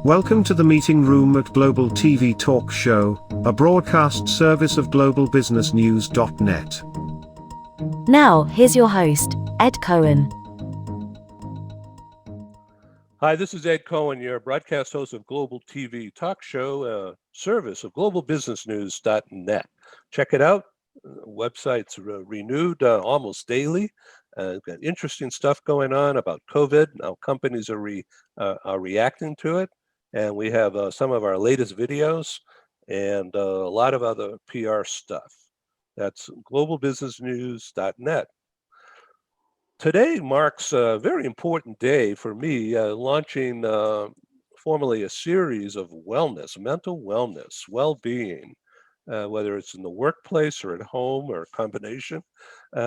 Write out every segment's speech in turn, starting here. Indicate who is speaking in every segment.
Speaker 1: Welcome to the meeting room at Global TV Talk Show, a broadcast service of globalbusinessnews.net.
Speaker 2: Now, here's your host, Ed Cohen.
Speaker 3: Hi, this is Ed Cohen, your broadcast host of Global TV Talk Show, a service of globalbusinessnews.net. Check it out. Website's renewed almost daily. Got interesting stuff going on about COVID, how companies are reacting to it. And we have some of our latest videos and a lot of other PR stuff. That's globalbusinessnews.net. Today marks a very important day for me, launching formally a series of wellness, mental wellness, well-being, whether it's in the workplace or at home or a combination.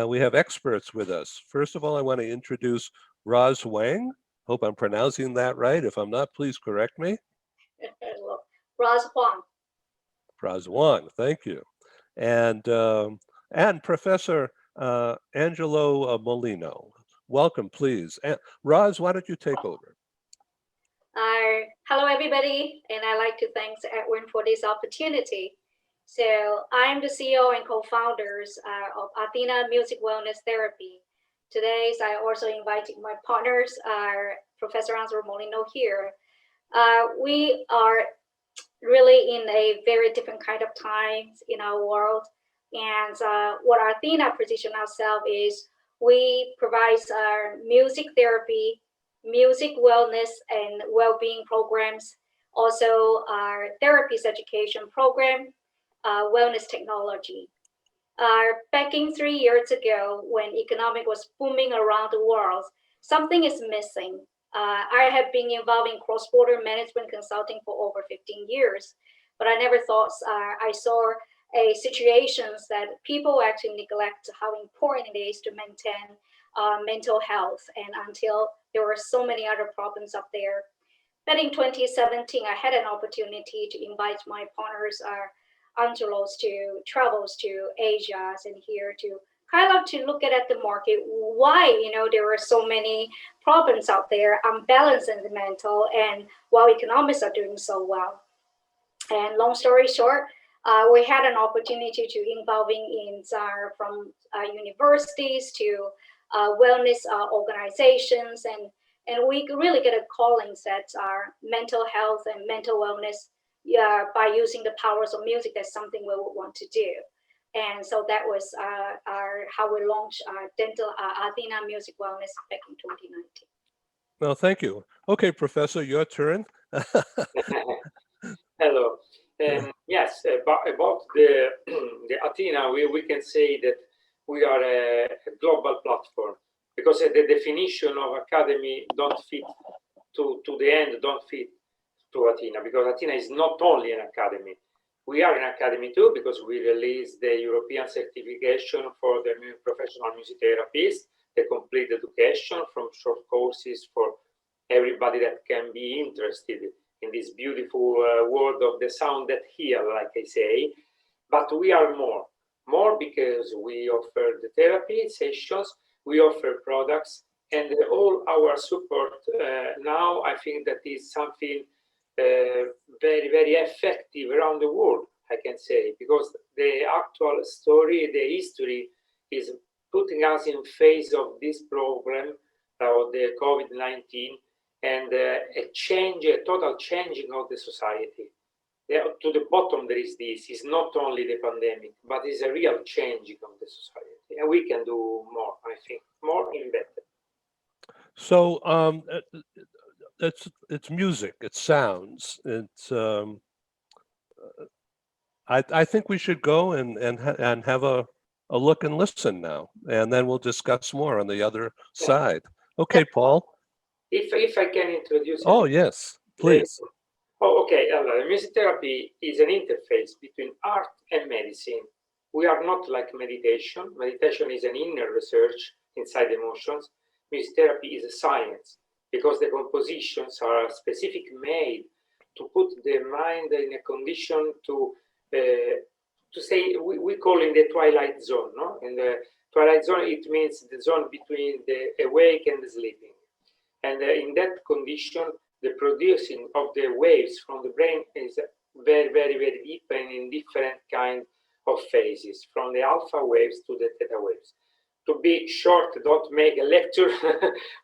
Speaker 3: We have experts with us. First of all, I want to introduce Roz Wang. Hope I'm pronouncing that right. If I'm not, please correct me.
Speaker 4: Roz Huang.
Speaker 3: Roz Wang, thank you. And Professor Angelo Molino. Welcome, please. Roz, why don't you take over?
Speaker 4: Hello, everybody, and I'd like to thank Edwin for this opportunity. So I'm the CEO and co-founders of Athena Music Wellness Therapy. Today, I also invited my partners, Professor Angelo Molino here. We are really in a very different kind of times in our world. And what Athena position ourselves is we provide music therapy, music wellness and well-being programs, also our therapist education program, wellness technology. Back in 3 years ago, when economic was booming around the world, something is missing. I have been involved in cross-border management consulting for over 15 years, but I never thought I saw situations that people actually neglect how important it is to maintain mental health, and until there were so many other problems up there. But in 2017, I had an opportunity to invite my partners, Angelos, to travels to Asia and here to kind of to look at the market, why there are so many problems out there, unbalanced in the mental, and while economics are doing so well. And long story short, we had an opportunity to involving in from universities to wellness organizations, and we really get a calling that our mental health and mental wellness by using the powers of music. That's something we would want to do. And so that was how we launched Athena Music Wellness back in 2019.
Speaker 3: Well, thank you. Okay, Professor, your turn.
Speaker 5: Hello. Yes, about the Athena, we can say that we are a global platform, because the definition of academy don't fit to the end, don't fit to Athena, because Athena is not only an academy. We are an academy too, because we released the European certification for the professional music therapists, the complete education from short courses for everybody that can be interested in this beautiful world of the sound that heal, like I say. But we are more because we offer the therapy sessions, we offer products, and all our support now, I think that is something very, very effective around the world, I can say, because the actual story, the history is putting us in face of this problem of the COVID-19 and a total changing of the society. To the bottom, there is this. It's not only the pandemic, but it's a real changing of the society. And we can do more, I think, more and better.
Speaker 3: So it's music, it's sounds. It's I think we should go and have a look and listen now, and then we'll discuss more on the other side. Okay, Paul.
Speaker 5: If I can introduce.
Speaker 3: Oh yes, please.
Speaker 5: Oh, okay. Music therapy is an interface between art and medicine. We are not like meditation. Meditation is an inner research inside emotions. Music therapy is a science, because the compositions are specifically made to put the mind in a condition to say, we call in the twilight zone. No? In the twilight zone, it means the zone between the awake and the sleeping. And in that condition, the producing of the waves from the brain is very, very, very deep and in different kind of phases, from the alpha waves to the theta waves. To be short, don't make a lecture.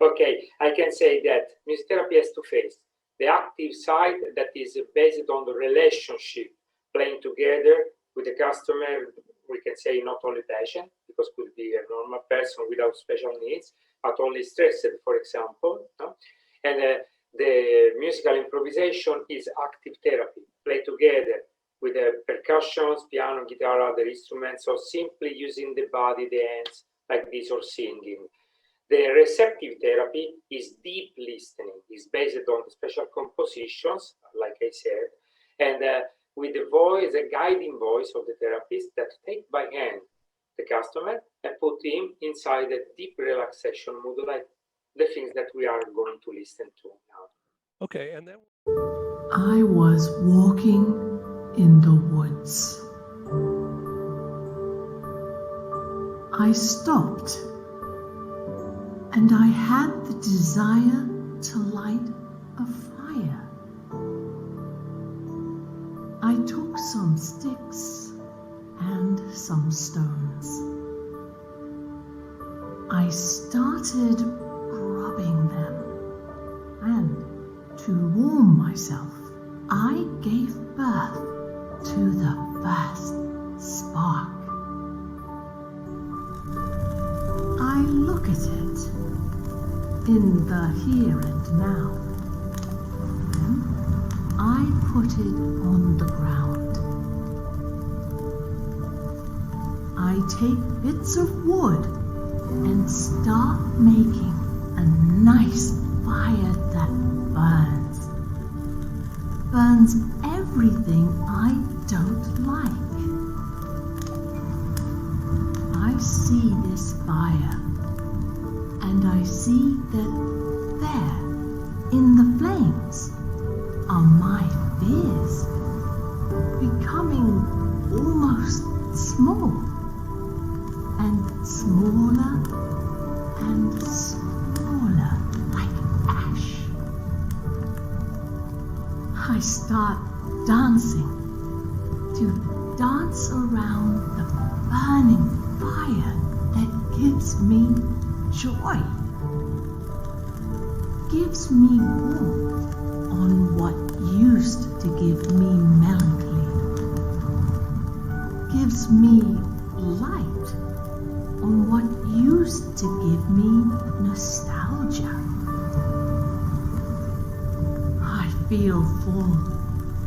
Speaker 5: Okay, I can say that music therapy has two phases. The active side that is based on the relationship, playing together with the customer, we can say not only patient, because could be a normal person without special needs, but only stressed, for example. No? And the musical improvisation is active therapy, play together with the percussions, piano, guitar, other instruments, or simply using the body, the hands, like this, or singing. The receptive therapy is deep listening, is based on special compositions, like I said, and with the voice, the guiding voice of the therapist that take by hand the customer and put him inside a deep relaxation mood, like the things that we are going to listen to now.
Speaker 3: Okay, and then
Speaker 6: I was walking in the woods. I stopped, and I had the desire to light a fire. I took some sticks and some stones. I started rubbing them, and to warm myself, I gave birth to the first spark. I look at it in the here and now. Then I put it on the ground. I take bits of wood and start making a nice fire that burns everything I don't like. I see this fire, and I see that there, in the flames, are my fears, becoming almost small, and smaller and smaller, like ash. I start dancing, to dance around the burning fire that gives me joy, gives me warmth on what used to give me melancholy, gives me light on what used to give me nostalgia. I feel full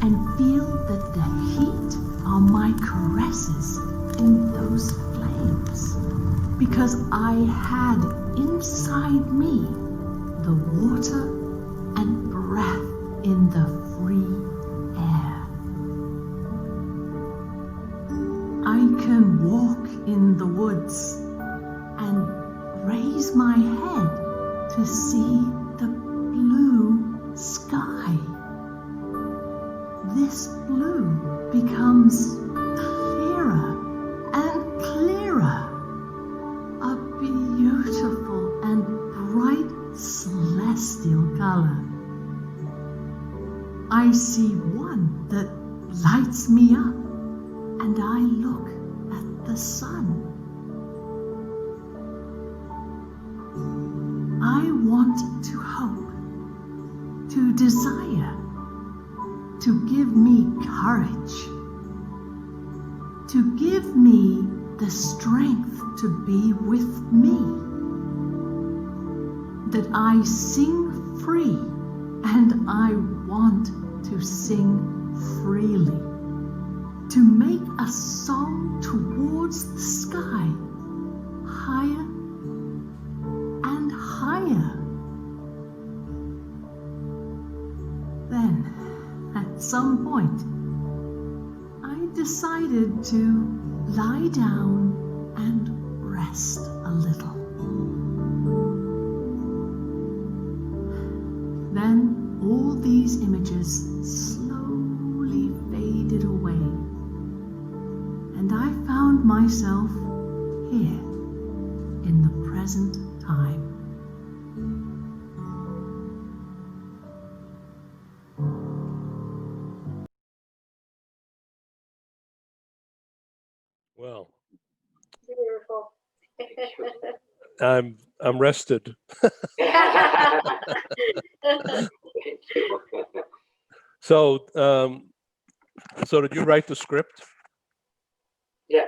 Speaker 6: and feel that the heat are my caresses in those flames, because I had inside me the water and breath in the free air. I can walk in the woods and raise my head to see the blue sky. This blue becomes clearer and clearer, a beautiful and bright celestial color. I see one that lights me up, and I look at the sun. I want to hope, to desire, to give me courage, to give me the strength to be with me, that I sing free, and I want to sing freely, to make a song towards the sky, higher and higher. Then, at some point, I decided to lie down and rest a little. Then all these images slowly faded away, and I found myself here in the present time.
Speaker 3: Well,
Speaker 4: Beautiful.
Speaker 3: I'm rested.
Speaker 5: Thank you.
Speaker 3: So, so did you write the script?
Speaker 5: Yeah,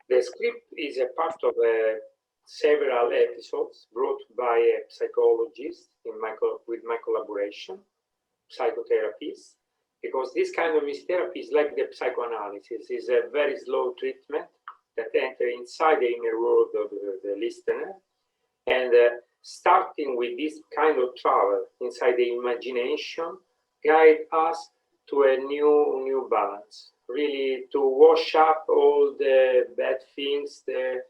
Speaker 5: the script is a part of several episodes brought by a psychologist with my collaboration, psychotherapists, because this kind of music therapy is like the psychoanalysis. It's a very slow treatment that enter inside the inner world of the listener, and starting with this kind of travel inside the imagination, guide us to a new balance. Really, to wash up all the bad things, the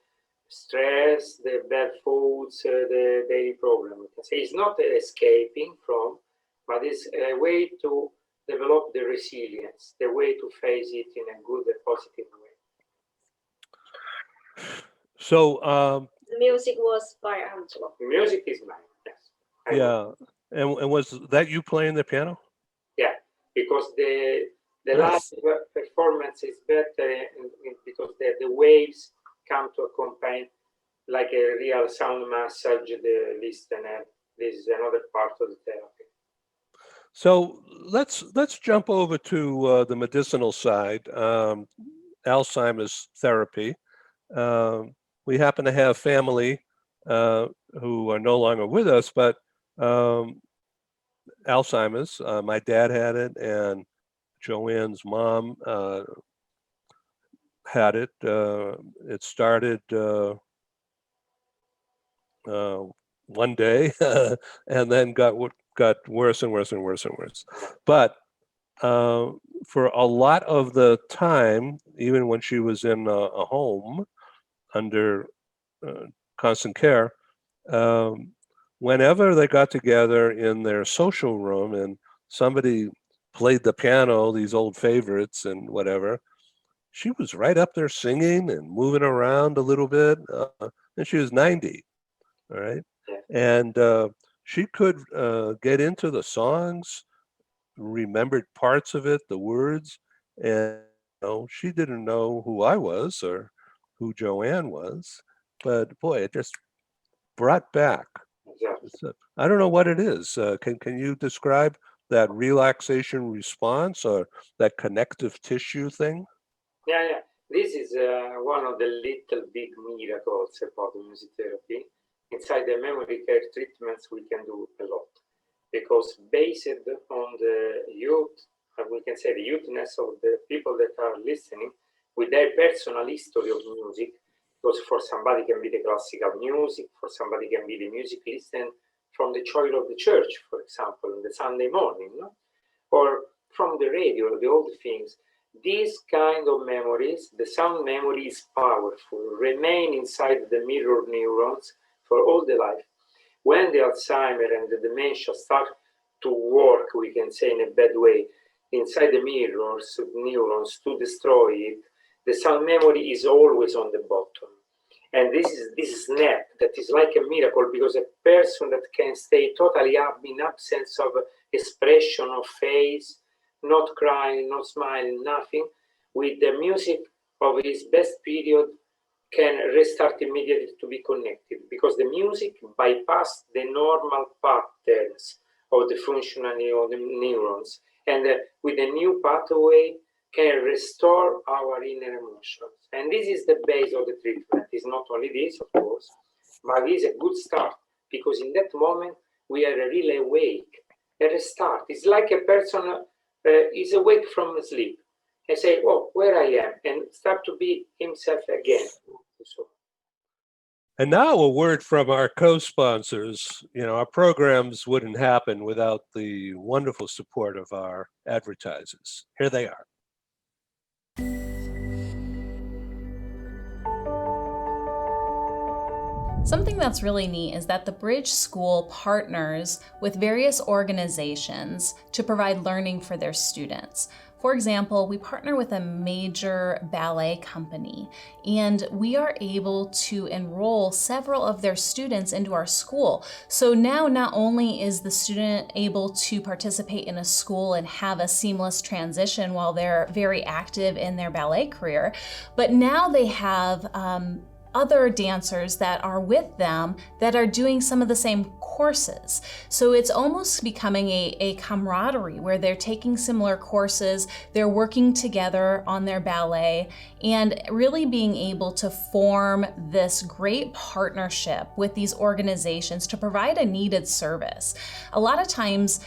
Speaker 5: stress, the bad foods, the daily problem. We can say it's not escaping from, but it's a way to develop the resilience, the way to face it in a good, positive way.
Speaker 3: So,
Speaker 4: The music was by Angelo.
Speaker 5: The music is mine, yes.
Speaker 3: yeah. And was that you playing the piano?
Speaker 5: Yeah, because the
Speaker 3: Nice.
Speaker 5: live performance is better because the waves come to accompany like a real sound massage the listener. This is another part of the therapy.
Speaker 3: So let's jump over to the medicinal side, Alzheimer's therapy. We happen to have family who are no longer with us, but Alzheimer's. My dad had it, and Joanne's mom had it. It started one day, and then got worse and worse and worse and worse. But for a lot of the time, even when she was in a home under constant care, whenever they got together in their social room and somebody played the piano, these old favorites and whatever, she was right up there singing and moving around a little bit. And she was 90, all right? And she could get into the songs, remembered parts of it, the words, and she didn't know who I was or who Joanne was, but boy, it just brought back. I don't know what it is. Can you describe that relaxation response or that connective tissue thing?
Speaker 5: Yeah. This is one of the little big miracles about music therapy. Inside the memory care treatments, we can do a lot because based on the youth, we can say the youthness of the people that are listening with their personal history of music, because for somebody can be the classical music, for somebody can be the music listened from the choir of the church, for example, on the Sunday morning, no? Or from the radio, the old things. These kind of memories, the sound memory is powerful, remain inside the mirror neurons for all the life. When the Alzheimer and the dementia start to work, we can say in a bad way, inside the mirrors, neurons to destroy it, the sound memory is always on the bottom. And this snap that is like a miracle, because a person that can stay totally up in absence of expression of face, not crying, not smiling, nothing, with the music of his best period can restart immediately to be connected, because the music bypass the normal patterns of the functioning of the neurons, and with a new pathway can restore our inner emotions. And this is the base of the treatment. It's not only this, of course, but it is a good start, because in that moment we are really awake, a restart. It's like a person is awake from sleep and say, oh, where I am, and start to be himself again. So.
Speaker 3: And now a word from our co-sponsors. Our programs wouldn't happen without the wonderful support of our advertisers. Here they are.
Speaker 7: Something that's really neat is that the Bridge School partners with various organizations to provide learning for their students. For example, we partner with a major ballet company, and we are able to enroll several of their students into our school. So now not only is the student able to participate in a school and have a seamless transition while they're very active in their ballet career, but now they have other dancers that are with them that are doing some of the same courses. So it's almost becoming a camaraderie where they're taking similar courses, they're working together on their ballet, and really being able to form this great partnership with these organizations to provide a needed service. A lot of times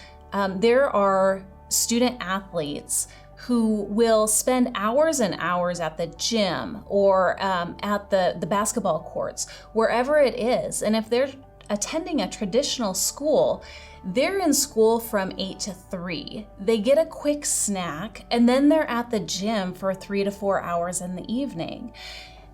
Speaker 7: there are student athletes who will spend hours and hours at the gym or at the basketball courts, wherever it is. And if they're attending a traditional school, they're in school from 8 to 3. They get a quick snack, and then they're at the gym for 3 to 4 hours in the evening.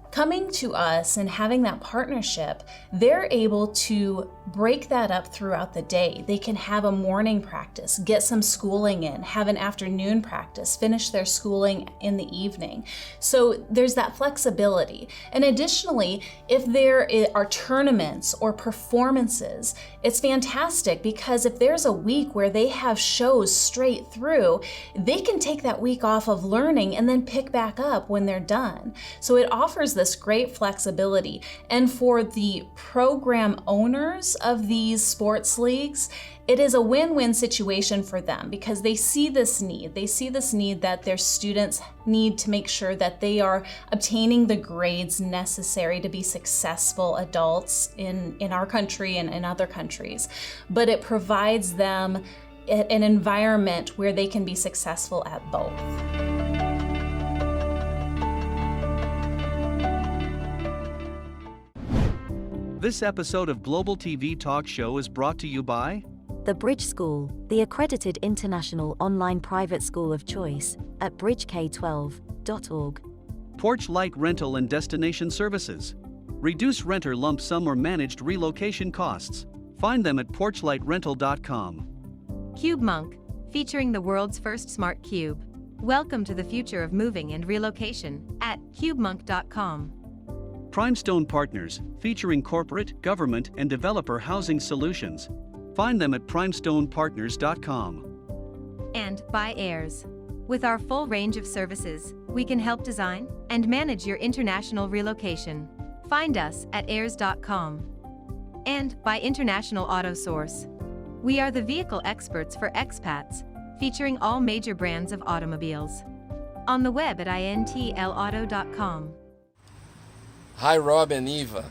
Speaker 7: Coming to us and having that partnership, they're able to break that up throughout the day. They can have a morning practice, get some schooling in, have an afternoon practice, finish their schooling in the evening. So there's that flexibility. And additionally, if there are tournaments or performances, it's fantastic because if there's a week where they have shows straight through, they can take that week off of learning and then pick back up when they're done. So it offers this great flexibility. And for the program owners of these sports leagues, it is a win-win situation for them because they see this need. They see this need that their students need to make sure that they are obtaining the grades necessary to be successful adults in our country and in other countries. But it provides them an environment where they can be successful at both.
Speaker 8: This episode of Global TV Talk Show is brought to you by
Speaker 2: The Bridge School, the accredited international online private school of choice at bridgek12.org.
Speaker 8: Porch Light Rental and Destination Services. Reduce renter lump sum or managed relocation costs. Find them at porchlightrental.com.
Speaker 9: CubeMonk, featuring the world's first smart cube. Welcome to the future of moving and relocation at cubemonk.com.
Speaker 8: Primestone Partners, featuring corporate, government, and developer housing solutions. Find them at primestonepartners.com.
Speaker 9: And by Airs. With our full range of services, we can help design and manage your international relocation. Find us at airs.com. And by International Auto Source. We are the vehicle experts for expats, featuring all major brands of automobiles. On the web at intlauto.com.
Speaker 10: Hi Rob and Eva.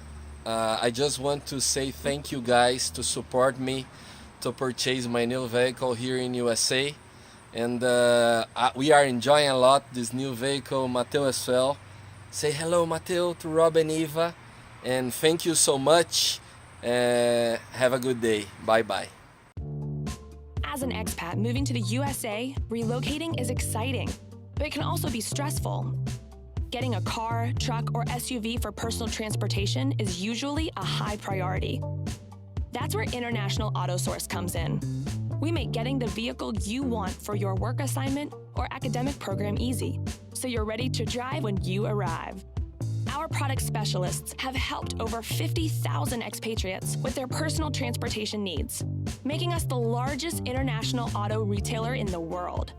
Speaker 10: I just want to say thank you guys to support me to purchase my new vehicle here in USA. And we are enjoying a lot this new vehicle, Mateo as well. Say hello Mateo to Rob and Eva. And thank you so much. Have a good day. Bye bye.
Speaker 11: As an expat moving to the USA, relocating is exciting, but it can also be stressful. Getting a car, truck, or SUV for personal transportation is usually a high priority. That's where International Auto Source comes in. We make getting the vehicle you want for your work assignment or academic program easy, so you're ready to drive when you arrive. Our product specialists have helped over 50,000 expatriates with their personal transportation needs, making us the largest international auto retailer in the world.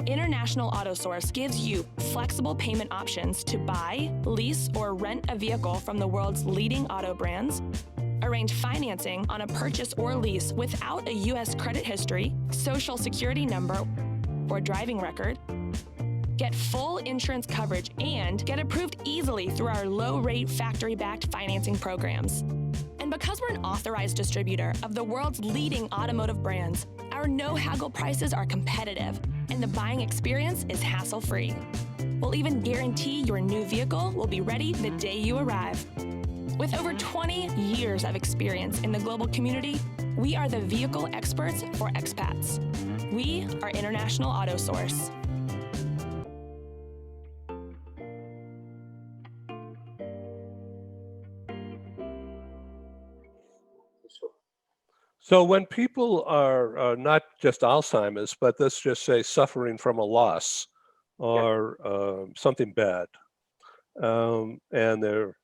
Speaker 11: International Auto Source gives you flexible payment options to buy, lease, or rent a vehicle from the world's leading auto brands, arrange financing on a purchase or lease without a U.S. credit history, social security number, or driving record, get full insurance coverage, and get approved easily through our low-rate factory-backed financing programs. And because we're an authorized distributor of the world's leading automotive brands, our no-haggle prices are competitive, and the buying experience is hassle-free. We'll even guarantee your new vehicle will be ready the day you arrive. With over 20 years of experience in the global community, we are the vehicle experts for expats. We are International Auto Source.
Speaker 3: So when people are not just Alzheimer's, but let's just say suffering from a loss or something bad, and they're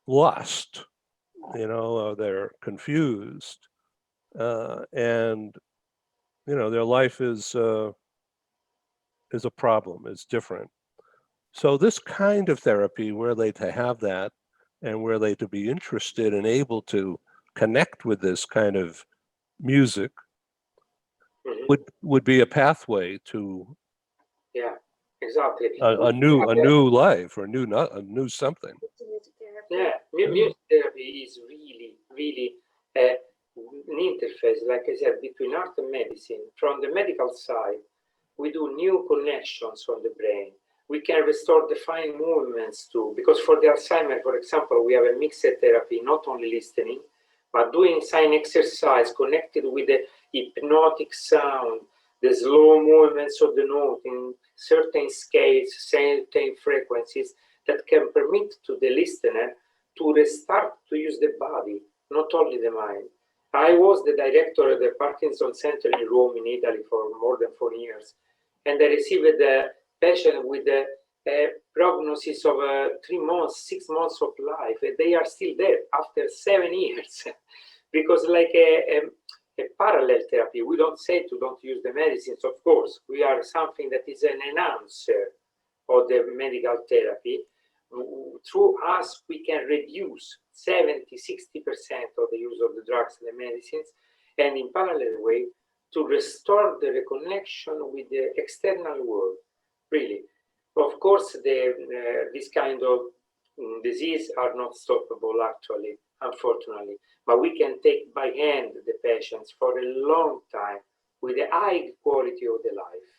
Speaker 3: lost, or they're confused, and their life is a problem, is different. So this kind of therapy, were they to have that, and were they to be interested and able to connect with this kind of music, would be a pathway to
Speaker 5: Exactly.
Speaker 3: a new life or a new something.
Speaker 5: Music therapy is really an interface, like I said, between art and medicine. From the medical side, we do new connections on the brain. We can restore the fine movements too, because for the Alzheimer, for example, we have a mixed therapy, not only listening, but doing sign exercise connected with the hypnotic sound, the slow movements of the note in certain scales, certain frequencies that can permit to the listener to restart to use the body, not only the mind. I was the director of the Parkinson Center in Rome, in Italy, for more than 4 years, and I received a patient with a prognosis of 3 months, 6 months of life, and they are still there after 7 years, because like a parallel therapy, we don't say to don't use the medicines, of course. We are something that is an enhancer of the medical therapy. Through us, we can reduce 70-60% of the use of the drugs and the medicines, and in parallel way, to restore the reconnection with the external world, really. Of course, this kind of disease are not stoppable, actually, unfortunately, but we can take by hand the patients for a long time with a high quality of the life,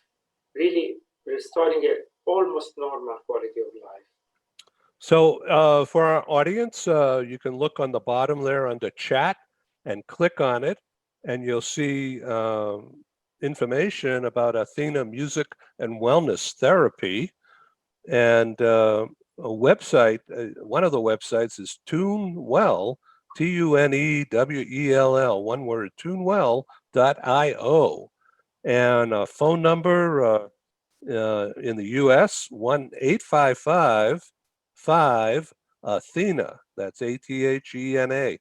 Speaker 5: really restoring an almost normal quality of life.
Speaker 3: So for our audience, you can look on the bottom there under chat and click on it, and you'll see information about Athena Music and Wellness Therapy. And a website, one of the websites is TuneWell, TUNEWELL, one word, TuneWell.io. And a phone number in the US, 1-855-5-ATHENA. That's ATHENA.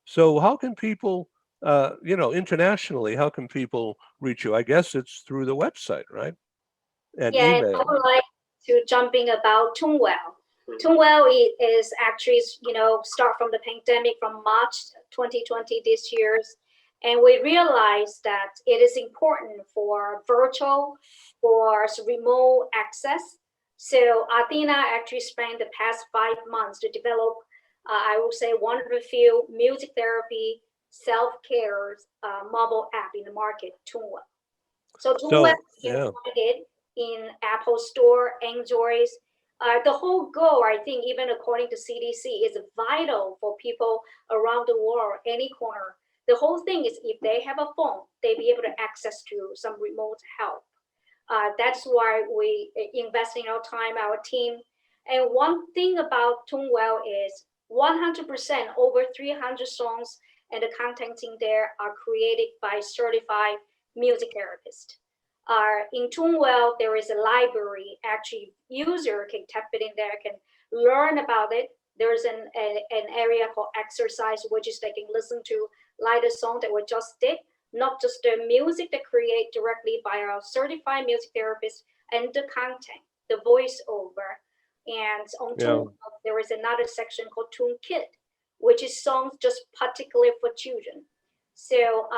Speaker 3: So how can people, internationally, how can people reach you? I guess it's through the website, right? And email.
Speaker 4: I would like to jump in about TuneWell. TuneWell is actually, start from the pandemic from March 2020 this year. And we realized that it is important for virtual or remote access. So Athena actually spent the past 5 months to develop, I would say, one of the few music therapy self-care mobile app in the market, TuneWell. So TuneWell is included in Apple Store, Android. The whole goal, I think, even according to CDC, is vital for people around the world, any corner. The whole thing is if they have a phone, they be able to access to some remote help. That's why we invest in our time, our team. And one thing about TuneWell is 100%, over 300 songs and the content in there are created by certified music therapists. In TuneWell, there is a library. Actually, user can tap it in there, can learn about it. There's an area called exercise, which is they can listen to like the song that we just did, not just the music that create directly by our certified music therapist, and the content, the voiceover. And on TuneWell, there is another section called Tune Kit, which is songs just particularly for children. So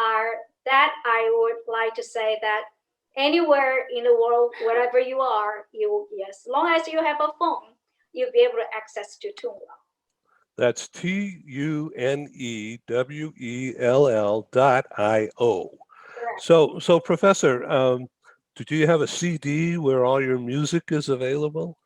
Speaker 4: that I would like to say that anywhere in the world, wherever you are, as long as you have a phone, you'll be able to access to TuneWell.
Speaker 3: That's TuneWell.io. So Professor, do you have a CD where all your music is available?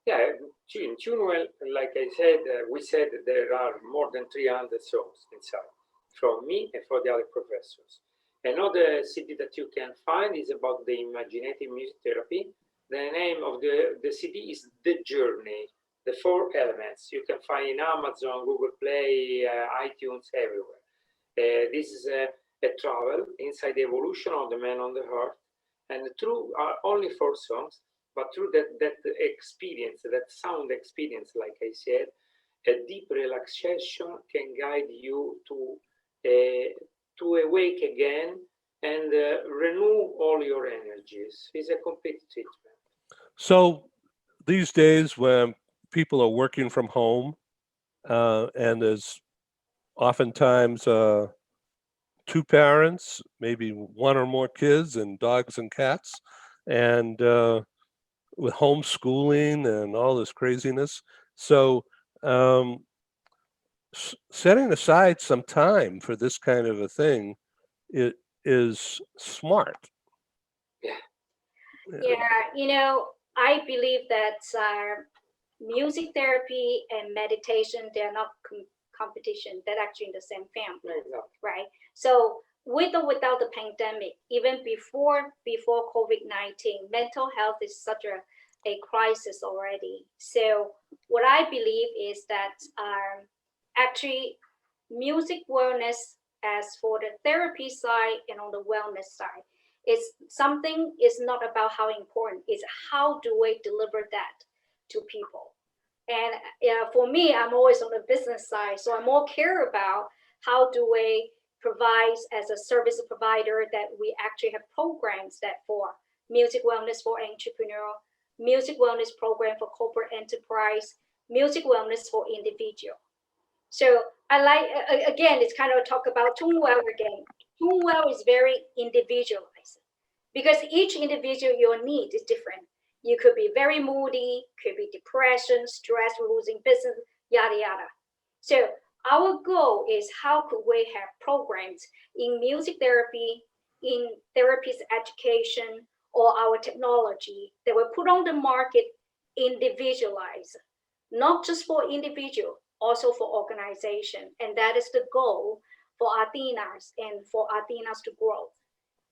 Speaker 5: Yeah, in TuneWell, like I said, we said there are more than 300 songs inside, from me and for the other professors. Another CD that you can find is about the imaginative music therapy. The name of the CD is The Journey, the 4 elements. You can find in Amazon, Google Play, iTunes, everywhere. This is a travel inside the evolution of the man on the earth, and through only 4 songs, but through that experience, that sound experience, like I said, a deep relaxation can guide you to awake again and renew all your energies. It's a complete treatment.
Speaker 3: So these days when people are working from home, and there's oftentimes 2 parents, maybe 1 or more kids, and dogs and cats, and with homeschooling and all this craziness. So setting aside some time for this kind of a thing, it is smart.
Speaker 4: Yeah, I believe that music therapy and meditation, they're not competition, they're actually in the same family, right? So with or without the pandemic, even before COVID-19, mental health is such a crisis already. So what I believe is that actually music wellness, as for the therapy side and on the wellness side, it's something is not about how important, it's how do we deliver that to people. And for me, I'm always on the business side, so I more care about how do we provide as a service provider that we actually have programs that for music wellness for entrepreneur, music wellness program for corporate enterprise, music wellness for individual. So I like, again, it's kind of talk about TuneWell again. TuneWell is very individualized because each individual, your need is different. You could be very moody, could be depression, stress, losing business, yada, yada. So our goal is how could we have programs in music therapy, in therapist education, or our technology that we put on the market individualized, not just for individual, also for organization. And that is the goal for Athenas and for Athenas to grow.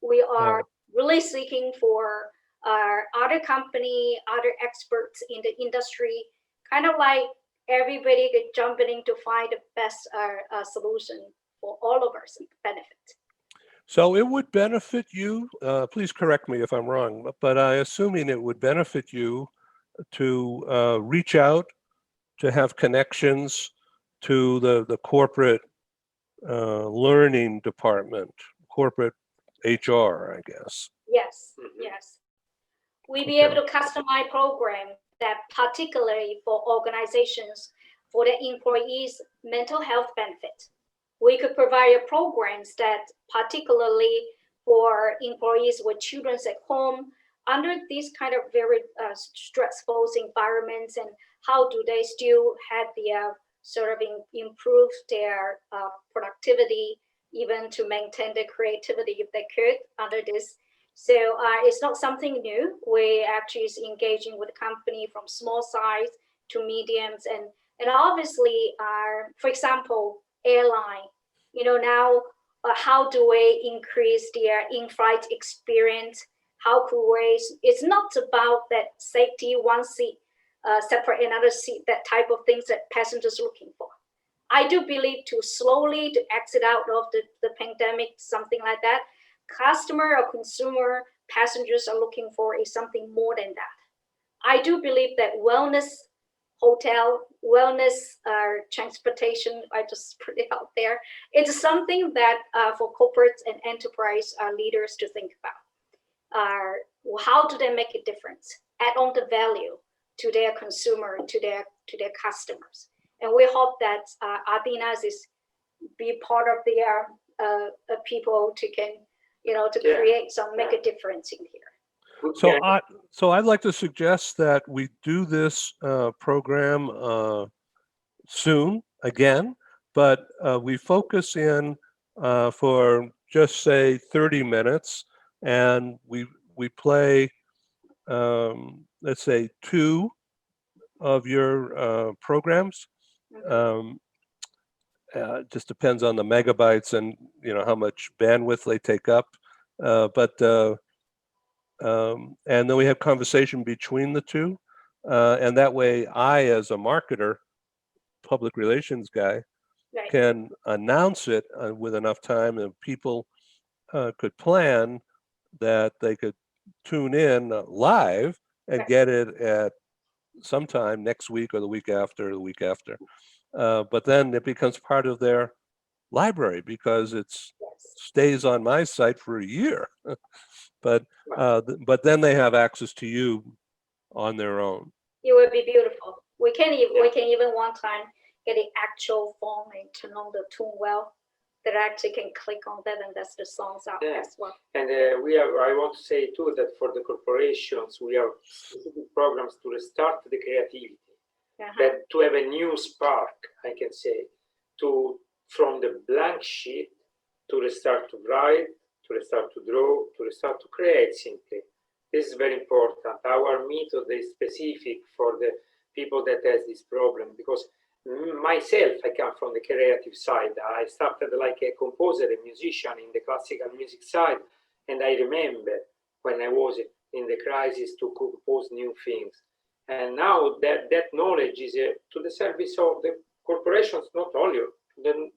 Speaker 4: We are really seeking for other company, other experts in the industry, kind of like everybody jumping in to find the best solution for all of us benefit.
Speaker 3: So it would benefit you, please correct me if I'm wrong, but I assuming it would benefit you to reach out, to have connections to the corporate learning department, corporate HR, I guess.
Speaker 4: Yes, yes. We be able to customize program that particularly for organizations for the employees' mental health benefit. We could provide programs that particularly for employees with children at home under these kind of very stressful environments, and how do they still have the sort of improve their productivity, even to maintain their creativity if they could under this. So it's not something new. We actually is engaging with a company from small size to mediums, and obviously for example, airline, now how do we increase their in-flight experience? How could we, it's not about that safety, one seat separate another seat, that type of things that passengers are looking for. I do believe to slowly to exit out of the pandemic, something like that, customer or consumer passengers are looking for is something more than that. I do believe that wellness hotel, wellness transportation, I just put it out there, it's something that for corporates and enterprise leaders to think about. How do they make a difference? Add on the value to their consumer, to their customers. And we hope that Athenas is be part of their people to can, to create some, make a difference in here.
Speaker 3: So I'd like to suggest that we do this program soon again, but we focus in for just say 30 minutes, and we play, let's say 2 of your programs. Just depends on the megabytes and how much bandwidth they take up, and then we have conversation between the 2, and that way I, as a marketer, public relations guy,
Speaker 4: Right.
Speaker 3: can announce it with enough time, and people could plan that they could tune in live and
Speaker 4: Right.
Speaker 3: get it at sometime next week or the week after, the week after. But then it becomes part of their library because it
Speaker 4: Yes.
Speaker 3: stays on my site for a year. but then they have access to you on their own.
Speaker 4: It would be beautiful. We can even one time get the actual phone and turn on the TuneWell that actually can click on that and that's the songs out as well.
Speaker 5: And I want to say too that for the corporations, we have specific programs to restart the creativity, that to have a new spark, I can say, from the blank sheet to restart to write, to restart to draw, to restart to create simply. This is very important. Our method is specific for the people that has this problem, because myself, I come from the creative side. I started like a composer, a musician in the classical music side, and I remember when I was in the crisis to compose new things. And now that knowledge is to the service of the corporations, not only the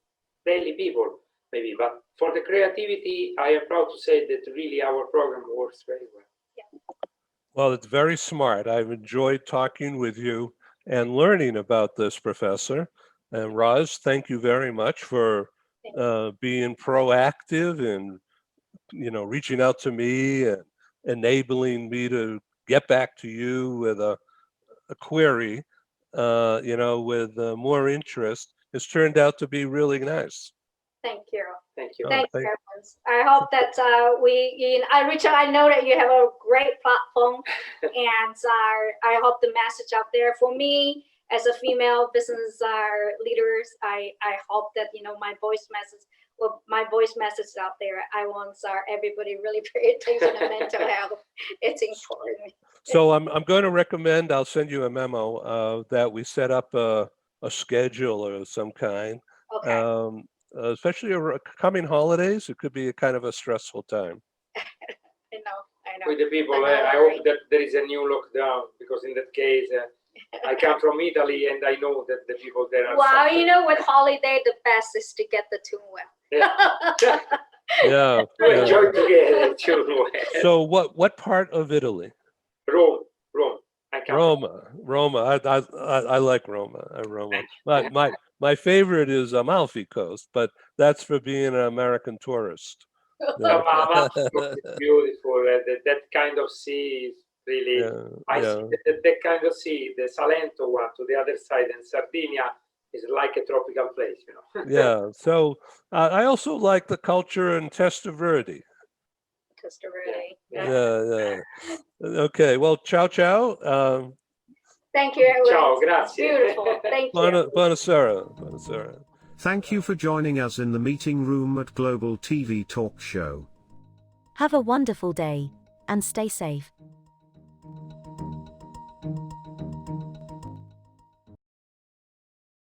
Speaker 5: daily people, maybe, but for the creativity, I am proud to say that really our program works very well.
Speaker 3: Well, it's very smart. I've enjoyed talking with you and learning about this, Professor. And Roz, thank you very much for being proactive and reaching out to me and enabling me to get back to you with a query, with more interest. It's turned out to be really nice.
Speaker 4: Thank you.
Speaker 5: Thank you.
Speaker 4: Thank you. I hope that Richard, I know that you have a great platform, and I hope the message out there for me as a female business leaders, I hope that my voice message out there. I want everybody really pay attention to mental health. It's important.
Speaker 3: So I'm going to recommend, I'll send you a memo that we set up a schedule of some kind.
Speaker 4: Okay.
Speaker 3: Especially over coming holidays, it could be a kind of a stressful time.
Speaker 4: I know.
Speaker 5: With the people, I hope that there is a new lockdown, because in that case, I come from Italy and I know that the people there are suffering.
Speaker 4: With holiday, the best is to get the TuneWell.
Speaker 3: Yeah.
Speaker 5: To enjoy together, TuneWell.
Speaker 3: So what part of Italy?
Speaker 5: Rome.
Speaker 3: Roma. I like Roma. My favorite is Amalfi Coast, but that's for being an American tourist.
Speaker 5: Amalfi is beautiful. That kind of sea is really. I see that kind of sea, the Salento one to the other side, and Sardinia is like a tropical place,
Speaker 3: Yeah. So I also like the culture in Testaverde. Yeah. Okay. Well, ciao.
Speaker 4: Thank you, everyone.
Speaker 5: Ciao, grazie.
Speaker 4: Beautiful. Thank you.
Speaker 1: Buonasera. Thank you for joining us in the meeting room at Global TV Talk Show.
Speaker 2: Have a wonderful day, and stay safe.